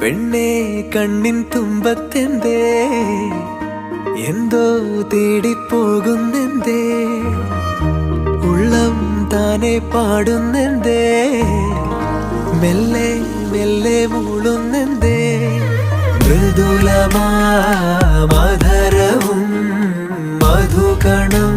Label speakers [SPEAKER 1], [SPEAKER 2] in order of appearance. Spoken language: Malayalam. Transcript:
[SPEAKER 1] പെണ്ണേ കണ്ണിൻ തുമ്പത്തെന്തേ എന്തോ തേടിപ്പോകുന്നെന്തേ ഉള്ളം താനെ പാടുന്നെന്തേ മെല്ലെ മെല്ലെ മൂളുന്നെന്തേ മൃദുലമാധരവും മധുകണം